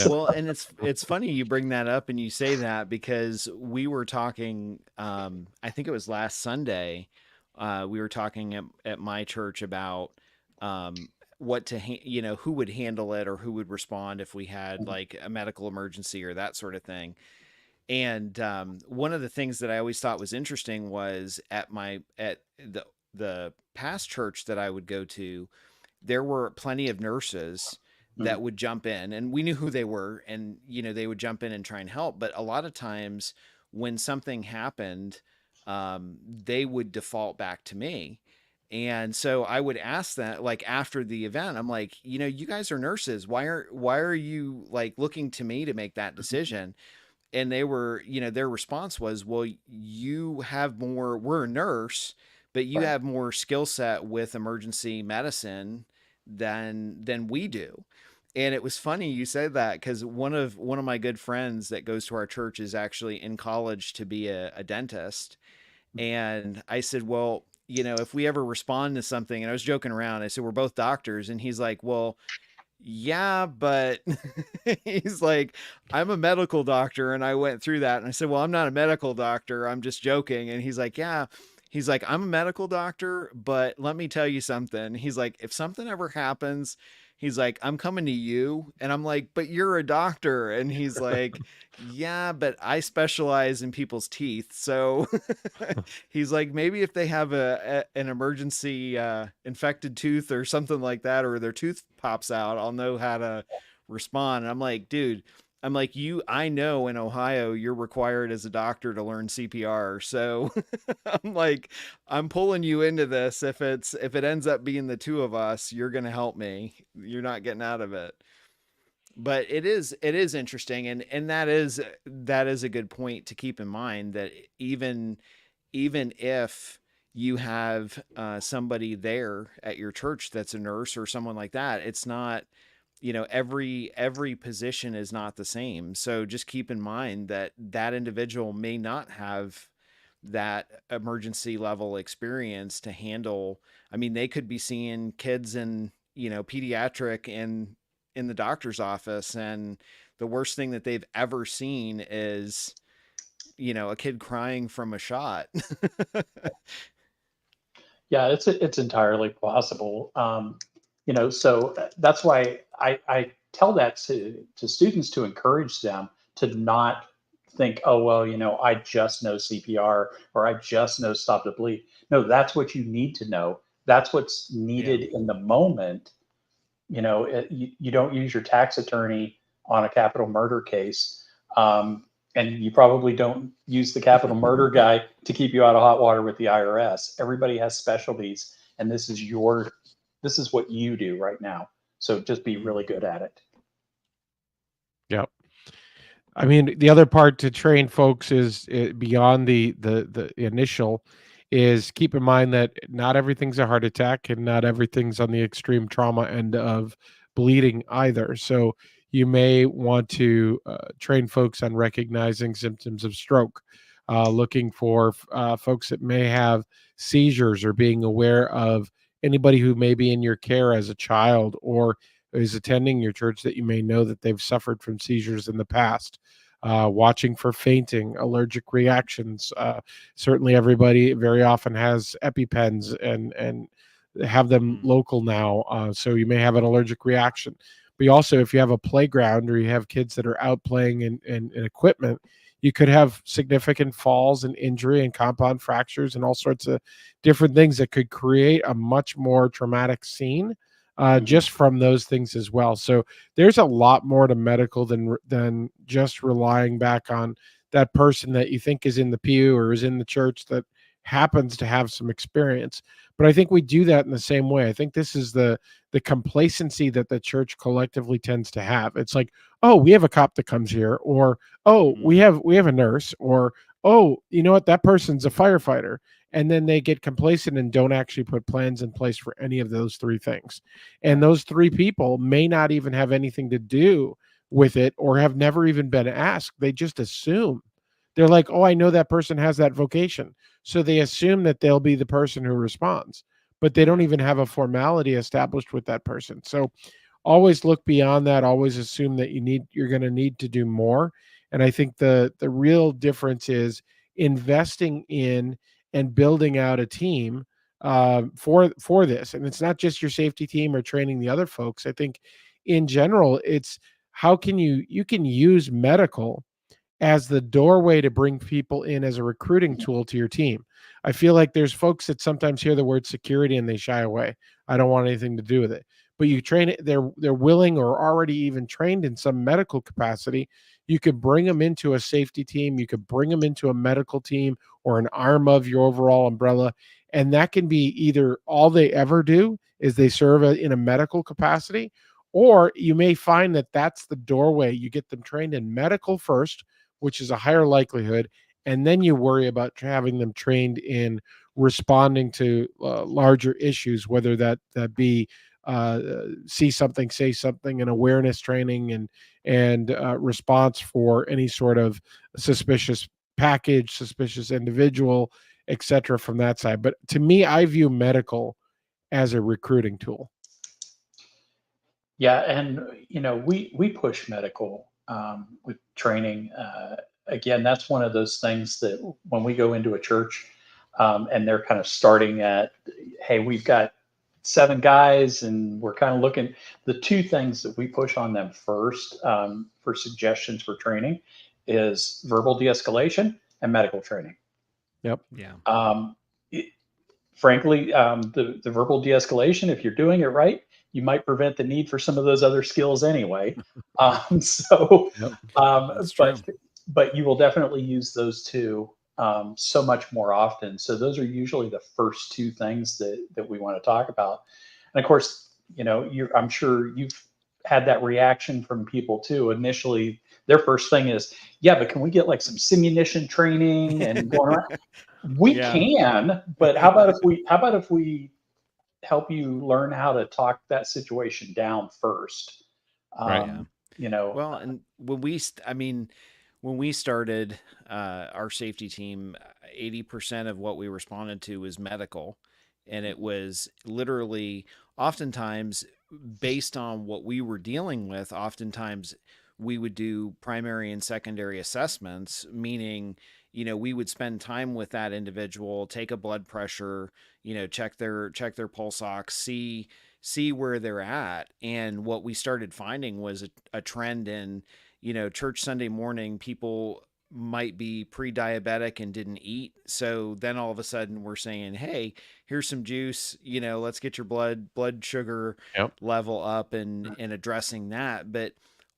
Well, and it's funny you bring that up and you say that, because we were talking, I think it was last Sunday, we were talking at my church about what to, who would handle it or who would respond if we had like a medical emergency or that sort of thing. And one of the things that I always thought was interesting was at the past church that I would go to, there were plenty of nurses that would jump in, and we knew who they were, and they would jump in and try and help. But a lot of times when something happened, they would default back to me. And so I would ask that, like after the event, I'm like, you guys are nurses. Why are you like looking to me to make that decision? And they were, their response was, well, you have more, we're a nurse, but you have more skill set with emergency medicine than we do. And it was funny you said that, because one of my good friends that goes to our church is actually in college to be a dentist. And I said, well, if we ever respond to something, and I was joking around, I said, we're both doctors. And he's like, well, yeah, but he's like, I'm a medical doctor and I went through that. And I said, well, I'm not a medical doctor, I'm just joking. And he's like, yeah. He's like, I'm a medical doctor, but let me tell you something. He's like, if something ever happens, he's like, I'm coming to you. And I'm like, but you're a doctor. And he's like, yeah, but I specialize in people's teeth. So he's like, maybe if they have an emergency infected tooth or something like that, or their tooth pops out, I'll know how to respond. And I'm like, dude, I know in Ohio, you're required as a doctor to learn CPR. So I'm like, I'm pulling you into this. If it ends up being the two of us, you're going to help me. You're not getting out of it. But it is interesting. And that is a good point to keep in mind, that even if you have somebody there at your church that's a nurse or someone like that, it's not, every position is not the same. So just keep in mind that individual may not have that emergency level experience to handle. I mean, they could be seeing kids in, pediatric in the doctor's office, and the worst thing that they've ever seen is, a kid crying from a shot. Yeah, it's entirely possible. So that's why I tell that to students, to encourage them to not think, oh, well, I just know CPR or I just know stop the bleed. No, that's what you need to know. That's what's needed in the moment. You don't use your tax attorney on a capital murder case. And you probably don't use the capital murder guy to keep you out of hot water with the IRS. Everybody has specialties, and this is what you do right now. So just be really good at it. Yep. I mean, the other part to train folks is beyond the initial, is keep in mind that not everything's a heart attack and not everything's on the extreme trauma end of bleeding either. So you may want to train folks on recognizing symptoms of stroke, looking for folks that may have seizures, or being aware of anybody who may be in your care as a child or is attending your church that you may know that they've suffered from seizures in the past. Watching for fainting, allergic reactions. Certainly everybody very often has EpiPens and have them local now. So you may have an allergic reaction. But you also, if you have a playground or you have kids that are out playing in equipment, you could have significant falls and injury and compound fractures and all sorts of different things that could create a much more traumatic scene just from those things as well. So there's a lot more to medical than just relying back on that person that you think is in the pew or is in the church that happens to have some experience. But I think we do that in the same way. I think this is the complacency that the church collectively tends to have. It's like, oh, we have a cop that comes here, or oh, we have a nurse, or oh, you know what, that person's a firefighter. And then they get complacent and don't actually put plans in place for any of those three things. And those three people may not even have anything to do with it or have never even been asked. They just assume. They're like, oh, I know that person has that vocation. So they assume that they'll be the person who responds, but they don't even have a formality established with that person. So always look beyond that. Always assume that you're going to need to do more. And I think the real difference is investing in and building out a team for this. And it's not just your safety team or training the other folks. I think in general, it's how can you can use medical as the doorway to bring people in as a recruiting tool to your team. I feel like there's folks that sometimes hear the word security and they shy away. I don't want anything to do with it. But you train it, they're willing or already even trained in some medical capacity. You could bring them into a safety team. You could bring them into a medical team or an arm of your overall umbrella. And that can be either all they ever do is they serve in a medical capacity, or you may find that that's the doorway. You get them trained in medical first, which is a higher likelihood, and then you worry about having them trained in responding to larger issues, whether that be see something, say something, and awareness training and response for any sort of suspicious package, suspicious individual, etc. from that side. But to me, I view medical as a recruiting tool. Yeah, and we push medical with training. Again, that's one of those things that when we go into a church and they're kind of starting at, hey, we've got 7 guys and we're kind of looking, the 2 things that we push on them first for suggestions for training is verbal de-escalation and medical training. Yep. Yeah. Frankly, the verbal de-escalation, if you're doing it right, you might prevent the need for some of those other skills anyway. But you will definitely use those 2 so much more often. So those are usually the first 2 things that we want to talk about. And of course, I'm sure you've had that reaction from people too. Initially, their first thing is, yeah, but can we get like some simunition training and going around? We can, but how about if we help you learn how to talk that situation down first? Right. Well, and when we started our safety team, 80% of what we responded to was medical. And it was literally oftentimes based on what we were dealing with. Oftentimes we would do primary and secondary assessments, meaning, we would spend time with that individual, take a blood pressure, check their pulse ox, see where they're at. And what we started finding was a trend in, church Sunday morning, people might be pre-diabetic and didn't eat. So then all of a sudden we're saying, hey, here's some juice, let's get your blood sugar level up and addressing that. But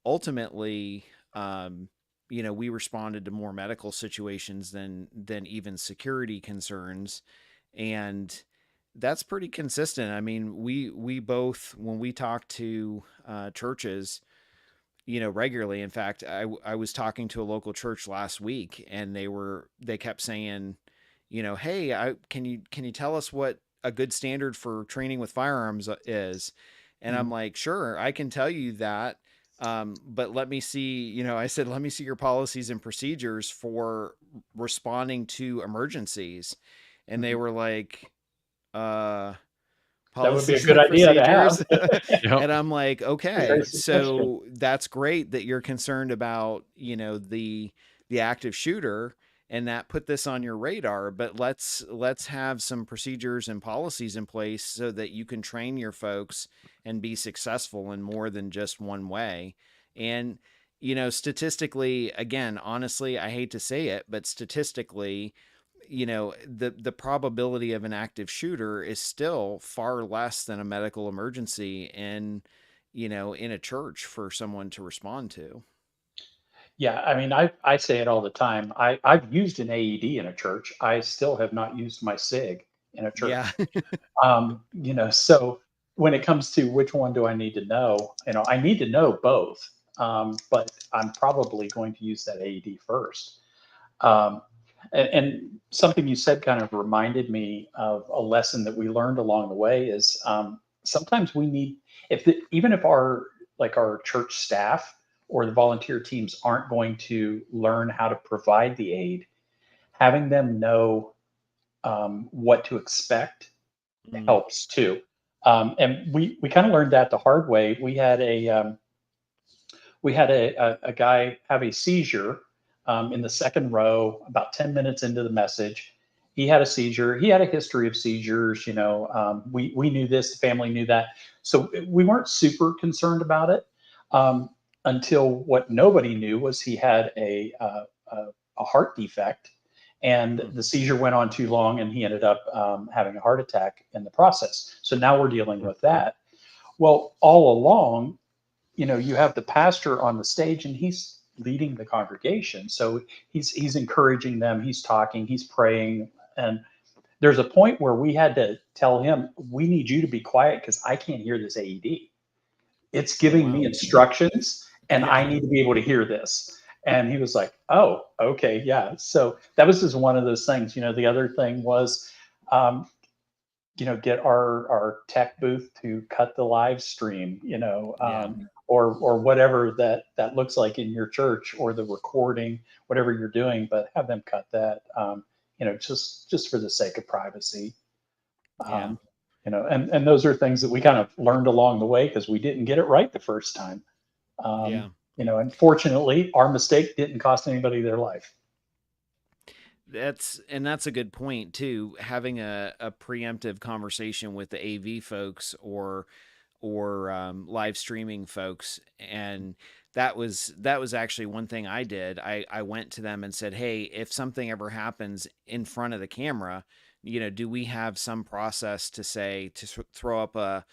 ultimately, we responded to more medical situations than even security concerns. And that's pretty consistent. I mean, we both, when we talk to churches, regularly. In fact, I was talking to a local church last week, and they kept saying, hey, can you tell us what a good standard for training with firearms is? And I'm like, sure, I can tell you that. But let me see, I said, let me see your policies and procedures for responding to emergencies. And they were like, that would be a good idea to have. And I'm like, okay, so that's great that you're concerned about, the active shooter, and that put this on your radar, but let's have some procedures and policies in place so that you can train your folks and be successful in more than just one way. And, statistically, again, honestly, I hate to say it, but statistically, the probability of an active shooter is still far less than a medical emergency in a church for someone to respond to. Yeah, I mean, I say it all the time. I've used an AED in a church. I still have not used my SIG in a church. Yeah. So when it comes to which one do I need to know, I need to know both. But I'm probably going to use that AED first. And something you said kind of reminded me of a lesson that we learned along the way is sometimes we need, even if our church staff or the volunteer teams aren't going to learn how to provide the aid, having them know what to expect helps too. And we kind of learned that the hard way. We had a guy have a seizure in the second row about 10 minutes into the message. He had a seizure. He had a history of seizures. We knew this, the family knew that. So we weren't super concerned about it until what nobody knew was he had a heart defect, and the seizure went on too long, and he ended up having a heart attack in the process. So now we're dealing with that. Well, all along, you have the pastor on the stage, and he's leading the congregation. So he's encouraging them, he's talking, he's praying. And there's a point where we had to tell him, we need you to be quiet because I can't hear this AED. It's giving me instructions and I need to be able to hear this. And he was like, oh, okay, yeah. So that was just one of those things. The other thing was, get our tech booth to cut the live stream, or whatever that looks like in your church, or the recording, whatever you're doing, but have them cut that, just for the sake of privacy. And those are things that we kind of learned along the way because we didn't get it right the first time. And fortunately, our mistake didn't cost anybody their life. That's a good point too. Having a preemptive conversation with the AV folks or live streaming folks, and that was actually one thing I did. I went to them and said, hey, if something ever happens in front of the camera, do we have some process to throw up a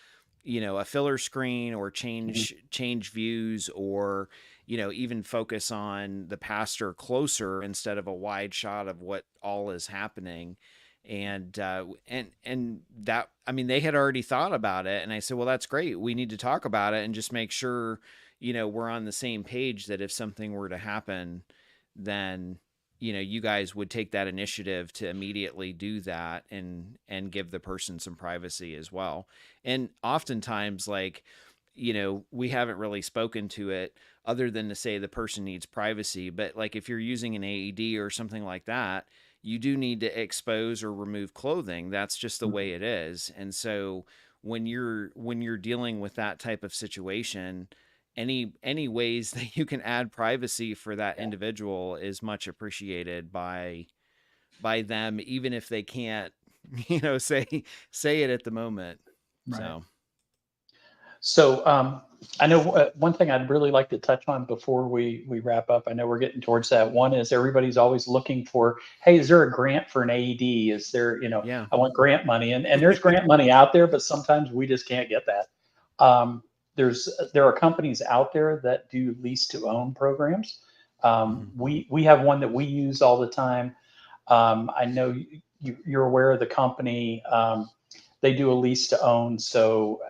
filler screen or change views, or even focus on the pastor closer instead of a wide shot of what all is happening. And that, they had already thought about it. And I said, well, that's great. We need to talk about it and just make sure, we're on the same page, that if something were to happen, then, you guys would take that initiative to immediately do that and give the person some privacy as well. And oftentimes, we haven't really spoken to it other than to say the person needs privacy. But if you're using an AED or something like that, you do need to expose or remove clothing. That's just the way it is. And so when you're dealing with that type of situation, any ways that you can add privacy for that individual is much appreciated by them, even if they can't, say it at the moment. Right. So I know one thing I'd really like to touch on before we wrap up. I know we're getting towards that. One is everybody's always looking for, hey, is there a grant for an AED? Is there, I want grant money, and there's grant money out there, but sometimes we just can't get that. There are companies out there that do lease to own programs. We have one that we use all the time. I know you're aware of the company. They do a lease to own. So,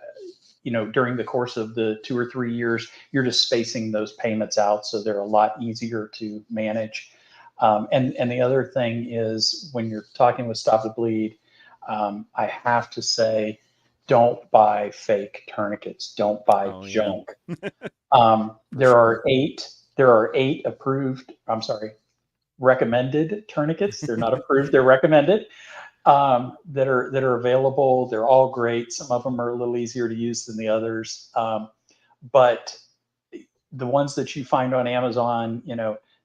during the course of the 2 or 3 years, you're just spacing those payments out. So they're a lot easier to manage. And the other thing is, when you're talking with Stop the Bleed, I have to say, don't buy fake tourniquets. Don't buy junk. There are 8 approved, recommended tourniquets. They're not approved, they're recommended, that are available. They're all great. Some of them are a little easier to use than the others. But the ones that you find on Amazon,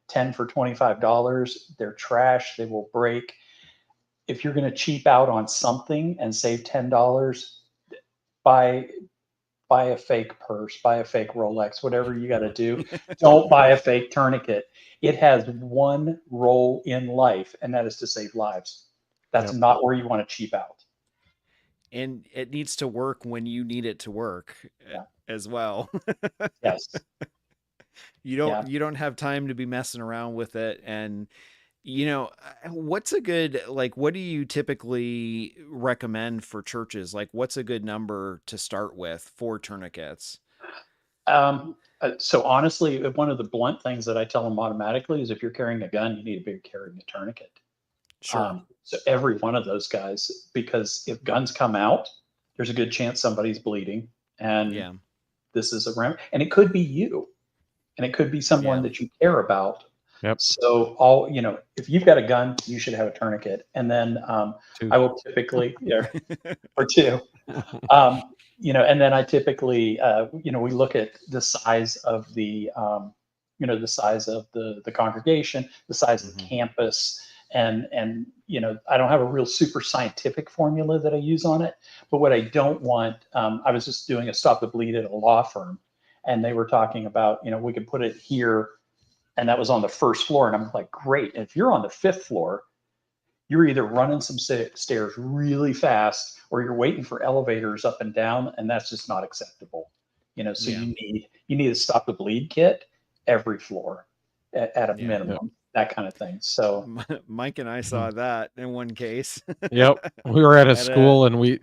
10 for $25, they're trash. They will break. If you're going to cheap out on something and save $10, buy buy a fake purse, buy a fake Rolex, whatever you got to do. Don't buy a fake tourniquet. It has one role in life, and that is to save lives. That's not where you want to cheap out. And it needs to work when you need it to work as well. Yes. You don't have time to be messing around with it. And what's a good, like, what do you typically recommend for churches? Like, what's a good number to start with for tourniquets? So honestly, one of the blunt things that I tell them automatically is if you're carrying a gun, you need to be carrying a tourniquet. Sure. So every one of those guys, because if guns come out, there's a good chance somebody's bleeding, and this is around, and it could be you, and it could be someone that you care about. Yep. So if you've got a gun, you should have a tourniquet. And then I will typically, or two, and then I typically, we look at the size of the, the size of the congregation, the size of the campus. And I don't have a real super scientific formula that I use on it, but what I don't want, I was just doing a Stop the Bleed at a law firm, and they were talking about, we could put it here, and that was on the first floor. And I'm like, great. And if you're on the 5th floor, you're either running some stairs really fast, or you're waiting for elevators up and down, and that's just not acceptable. So you need a Stop the Bleed kit every floor at a minimum. That kind of thing. So Mike and I saw that in one case. Yep. We were at a school, and we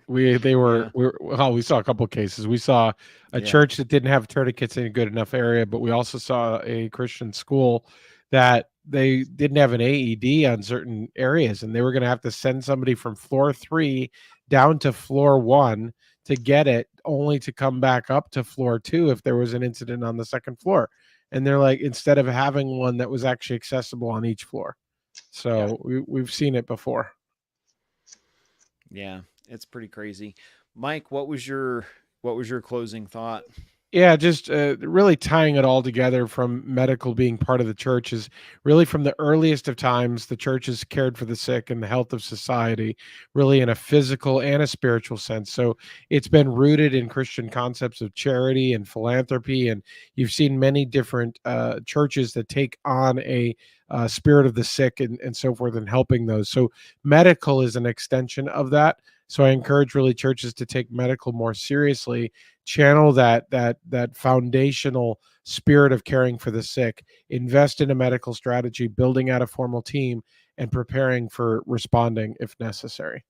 saw a couple of cases. We saw a church that didn't have tourniquets in a good enough area, but we also saw a Christian school that they didn't have an AED on certain areas, and they were going to have to send somebody from floor 3 down to floor 1 to get it, only to come back up to floor 2 if there was an incident on the 2nd floor. And they're like, instead of having one that was actually accessible on each floor. So we've seen it before. Yeah, it's pretty crazy. Mike, what was your closing thought? Yeah, just really tying it all together, from medical being part of the church, is really from the earliest of times, the church has cared for the sick and the health of society, really in a physical and a spiritual sense. So it's been rooted in Christian concepts of charity and philanthropy, and you've seen many different churches that take on a spirit of the sick and so forth, and helping those. So medical is an extension of that. So I encourage really churches to take medical more seriously, channel that foundational spirit of caring for the sick, invest in a medical strategy, building out a formal team, and preparing for responding if necessary.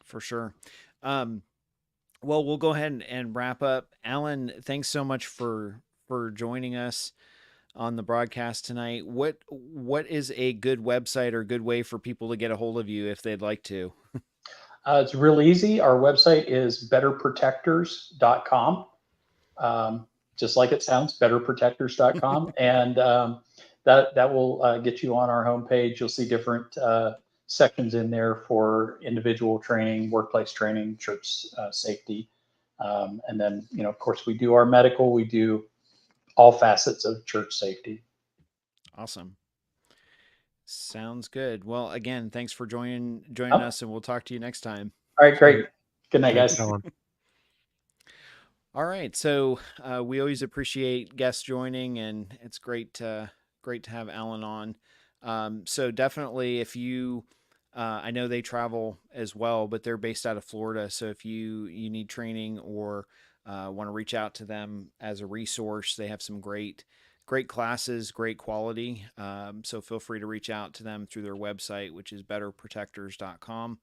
For sure. Well, we'll go ahead and wrap up. Alan, thanks so much for joining us on the broadcast tonight. What is a good website or good way for people to get a hold of you if they'd like to? It's real easy. Our website is 𝗏𝑒𝑟protectors.com. Just like it sounds, 𝗏𝑒𝑟protectors.com. And that will get you on our homepage. You'll see different sections in there for individual training, workplace training, church safety. And then, of course, we do our medical. We do all facets of church safety. Awesome. Sounds good. Well, again, thanks for joining us, and we'll talk to you next time. All right, great. Good night, guys. All right. So we always appreciate guests joining, and it's great to have Alan on. So definitely, if you, I know they travel as well, but they're based out of Florida. So if you need training or want to reach out to them as a resource, they have some great classes, great quality. So feel free to reach out to them through their website, which is 𝗏𝑒𝑟protectors.com.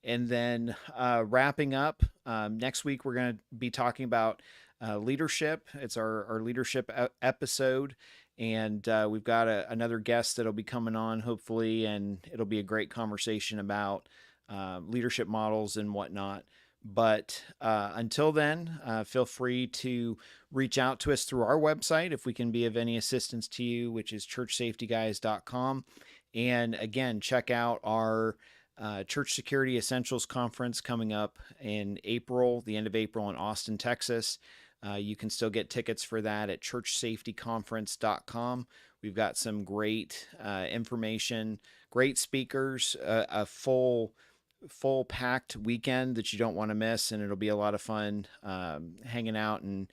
And then wrapping up, next week, we're going to be talking about leadership. It's our leadership episode. And we've got another guest that'll be coming on, hopefully, and it'll be a great conversation about leadership models and whatnot. But until then, feel free to reach out to us through our website if we can be of any assistance to you, which is churchsafetyguys.com. And again, check out our Church Security Essentials Conference coming up in April, the end of April, in Austin, Texas. You can still get tickets for that at churchsafetyconference.com. We've got some great information, great speakers, a full full packed weekend that you don't want to miss, and it'll be a lot of fun hanging out and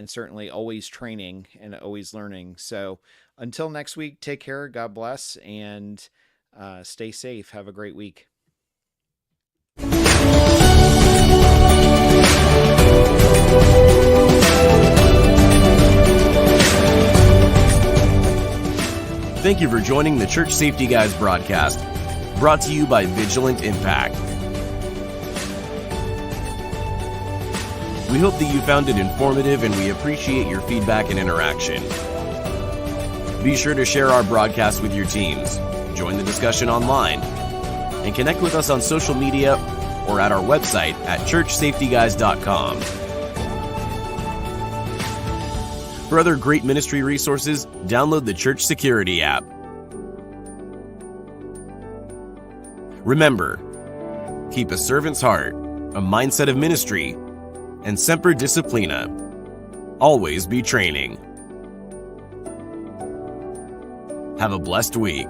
certainly always training and always learning. So until next week, take care, God bless, and stay safe. Have a great week. Thank you for joining the Church Safety Guys broadcast, brought to you by Vigilant Impact. We hope that you found it informative, and we appreciate your feedback and interaction. Be sure to share our broadcast with your teams, join the discussion online, and connect with us on social media or at our website at churchsafetyguys.com. For other great ministry resources, download the Church Security app. Remember, keep a servant's heart, a mindset of ministry, and semper disciplina. Always be training. Have a blessed week.